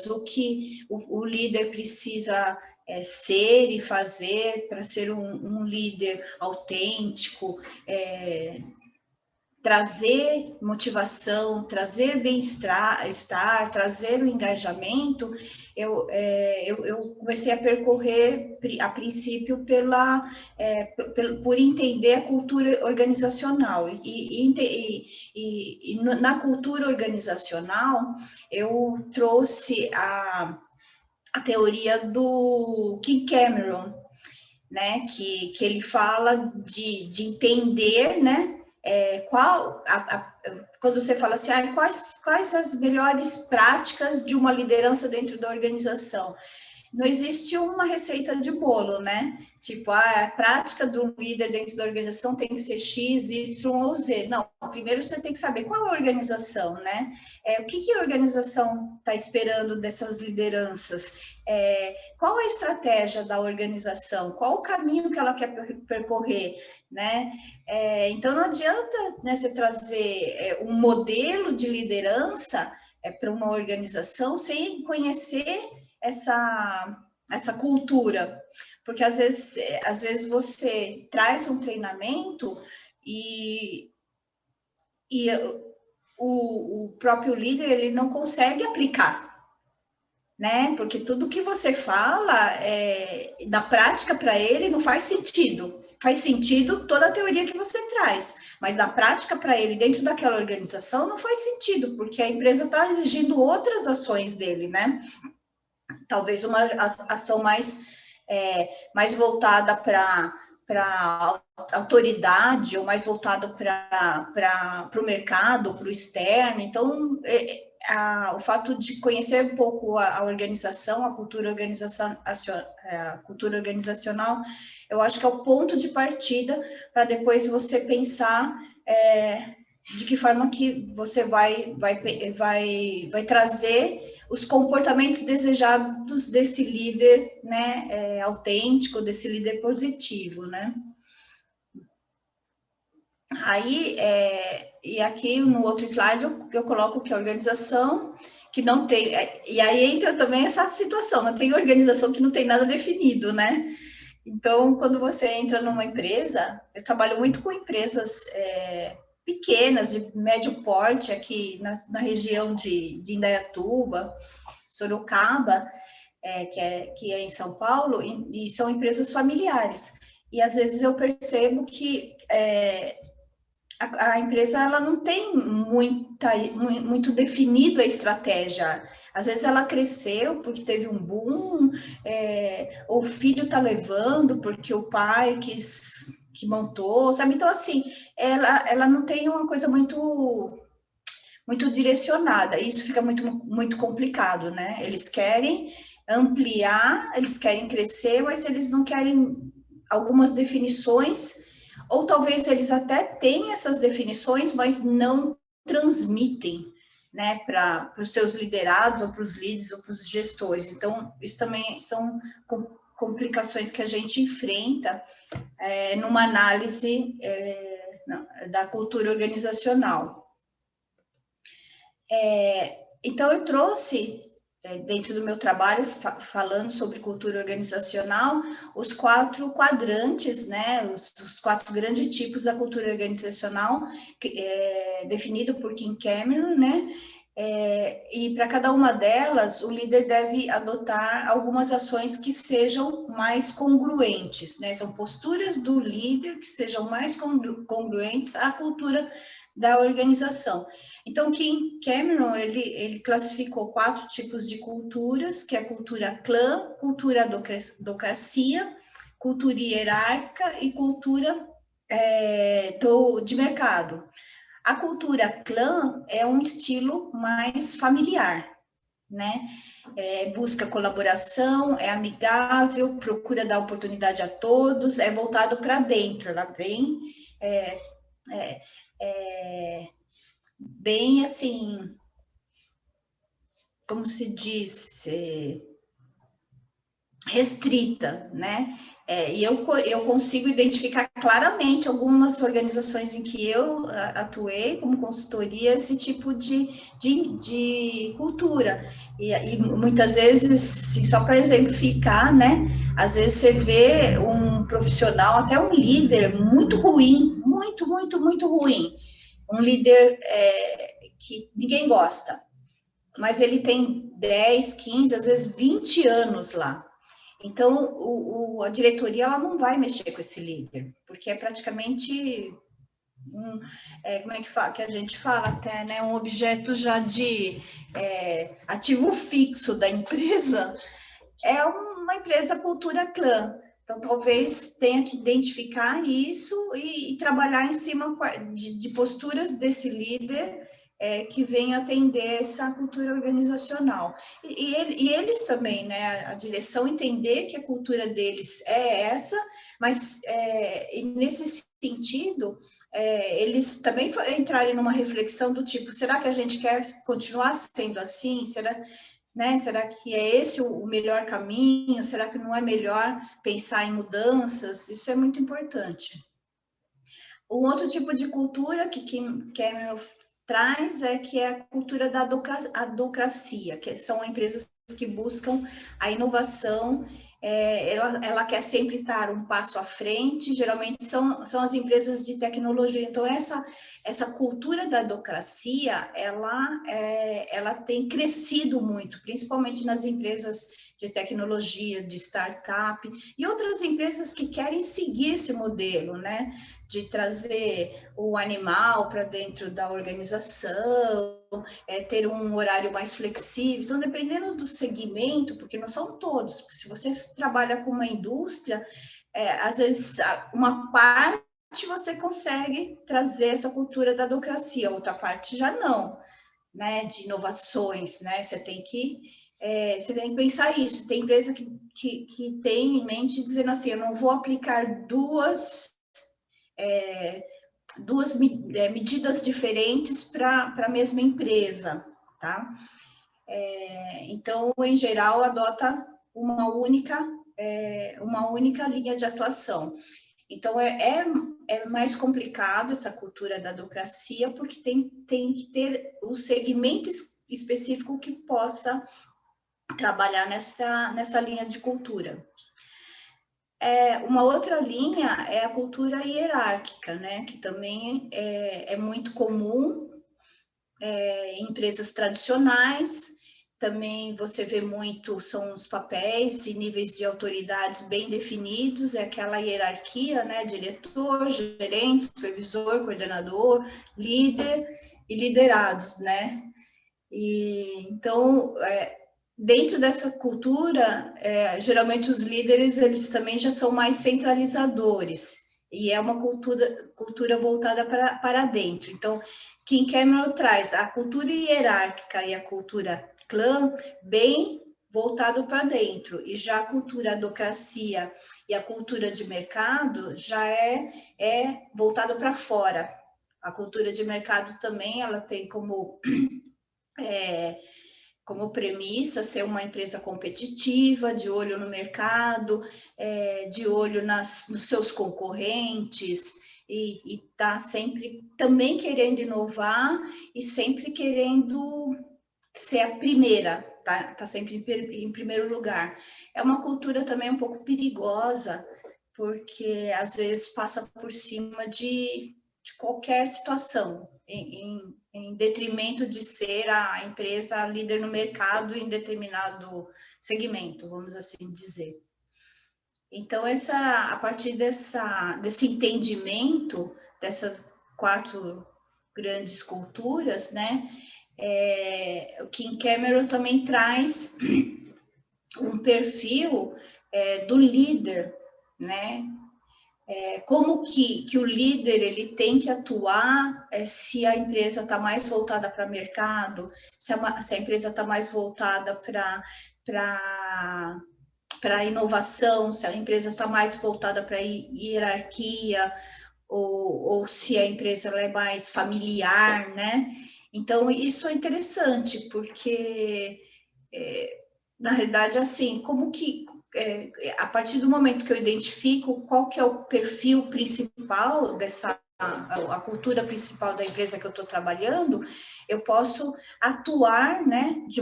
características, o que o líder precisa ser e fazer para ser um líder autêntico, trazer motivação, trazer bem-estar, trazer o engajamento, eu comecei a percorrer, a princípio, por entender a cultura organizacional. E na cultura organizacional, eu trouxe a teoria do Kim Cameron, né, que ele fala de entender, né, quando você fala assim, quais as melhores práticas de uma liderança dentro da organização? Não existe uma receita de bolo, né? Tipo, a prática do líder dentro da organização tem que ser X, Y ou Z. Não, primeiro você tem que saber qual é a organização, né? O que a organização está esperando dessas lideranças? Qual é a estratégia da organização? Qual o caminho que ela quer percorrer, né? Então, não adianta, né, você trazer um modelo de liderança para uma organização sem conhecer essa cultura, porque às vezes você traz um treinamento e o próprio líder ele não consegue aplicar, né? Porque tudo que você fala na prática para ele não faz sentido. Faz sentido toda a teoria que você traz, mas na prática para ele dentro daquela organização não faz sentido, porque a empresa está exigindo outras ações dele, né? Talvez uma ação mais voltada para autoridade ou mais voltada para o mercado, para o externo. Então, o fato de conhecer um pouco a organização, a cultura organizacional, eu acho que é o ponto de partida para depois você pensar de que forma que você vai trazer os comportamentos desejados desse líder, né, autêntico, desse líder positivo, né? Aí, e aqui no outro slide eu coloco que a organização que não tem, e aí entra também essa situação, não tem organização que não tem nada definido, né? Então, quando você entra numa empresa, eu trabalho muito com empresas pequenas, de médio porte, aqui na região de Indaiatuba, Sorocaba, que é em São Paulo, e são empresas familiares. E às vezes eu percebo que a empresa ela não tem muito definido a estratégia. Às vezes ela cresceu porque teve um boom, ou o filho está levando porque o pai que montou, sabe? Então, assim, ela não tem uma coisa muito direcionada, isso fica muito complicado, né? Eles querem ampliar, eles querem crescer, mas eles não querem algumas definições, ou talvez eles até tenham essas definições, mas não transmitem, né, para os seus liderados, ou para os líderes, ou para os gestores. Então, isso também são complicações que a gente enfrenta numa análise da cultura organizacional. Então, eu trouxe, dentro do meu trabalho, falando sobre cultura organizacional, os 4 quadrantes, né, os 4 grandes tipos da cultura organizacional, definido por Kim Cameron, né, e para cada uma delas, o líder deve adotar algumas ações que sejam mais congruentes, né, são posturas do líder que sejam mais congruentes à cultura da organização. Então, Kim Cameron, ele classificou 4 tipos de culturas, que é a cultura clã, cultura adocracia, cultura hierárquica e cultura de mercado. A cultura clã é um estilo mais familiar, né? Busca colaboração, é amigável, procura dar oportunidade a todos, é voltado para dentro, ela vem bem assim, como se diz, restrita, né? E eu consigo identificar claramente algumas organizações em que eu atuei como consultoria, esse tipo de cultura. E muitas vezes, só para exemplificar, né? Às vezes você vê um profissional, até um líder, muito ruim, muito ruim. Um líder que ninguém gosta, mas ele tem 10, 15, às vezes 20 anos lá. Então, a diretoria ela não vai mexer com esse líder, porque é praticamente como é que, que a gente fala até, né? Um objeto já de ativo fixo da empresa. É uma empresa cultura clã. Então, talvez tenha que identificar isso e trabalhar em cima de posturas desse líder que venha atender essa cultura organizacional. E eles também, né, a direção, entender que a cultura deles é essa, mas nesse sentido, eles também entrarem numa reflexão do tipo, será que a gente quer continuar sendo assim? Será que é esse o melhor caminho? Será que não é melhor pensar em mudanças? Isso é muito importante. Um outro tipo de cultura que Cameron traz que é a cultura da adocracia, que são empresas que buscam a inovação, ela quer sempre estar um passo à frente, geralmente são as empresas de tecnologia. Então, essa cultura da adocracia, ela tem crescido muito, principalmente nas empresas de tecnologia, de startup, e outras empresas que querem seguir esse modelo, né? De trazer o animal para dentro da organização, ter um horário mais flexível. Então, dependendo do segmento, porque não são todos, se você trabalha com uma indústria, às vezes uma parte você consegue trazer essa cultura da adocracia, outra parte já não, né, de inovações, né, você tem que pensar isso. Tem empresa que tem em mente dizendo assim, eu não vou aplicar duas medidas diferentes para a mesma empresa, tá? Então, em geral, adota uma única linha de atuação. Então, é mais complicado essa cultura da adocracia, porque tem que ter um segmento específico que possa trabalhar nessa linha de cultura. Uma outra linha é a cultura hierárquica, né? Que também é muito comum em empresas tradicionais. Também você vê muito, são os papéis e níveis de autoridades bem definidos, é aquela hierarquia, né? Diretor, gerente, supervisor, coordenador, líder e liderados, né? Então, dentro dessa cultura, geralmente os líderes, eles também já são mais centralizadores, e é uma cultura voltada para dentro. Então, Kim Cameron traz a cultura hierárquica e a cultura clã bem voltado para dentro, e já a cultura adocracia e a cultura de mercado já é voltado para fora. A cultura de mercado também, ela tem como premissa ser uma empresa competitiva, de olho no mercado, de olho nos seus concorrentes, e está sempre também querendo inovar e sempre querendo ser a primeira, tá sempre em primeiro lugar. É uma cultura também um pouco perigosa, porque às vezes passa por cima de qualquer situação, em detrimento de ser a empresa líder no mercado em determinado segmento, vamos assim dizer. Então, a partir desse entendimento dessas 4 grandes culturas, né, o Kim Cameron também traz um perfil do líder, né? Como que o líder ele tem que atuar se a empresa está mais voltada para mercado, se a empresa está mais voltada para inovação, se a empresa está mais voltada para hierarquia, ou se a empresa é mais familiar, né? Então, isso é interessante, porque, na realidade, assim, como que a partir do momento que eu identifico qual que é o perfil principal a cultura principal da empresa que eu estou trabalhando, eu posso atuar, né, de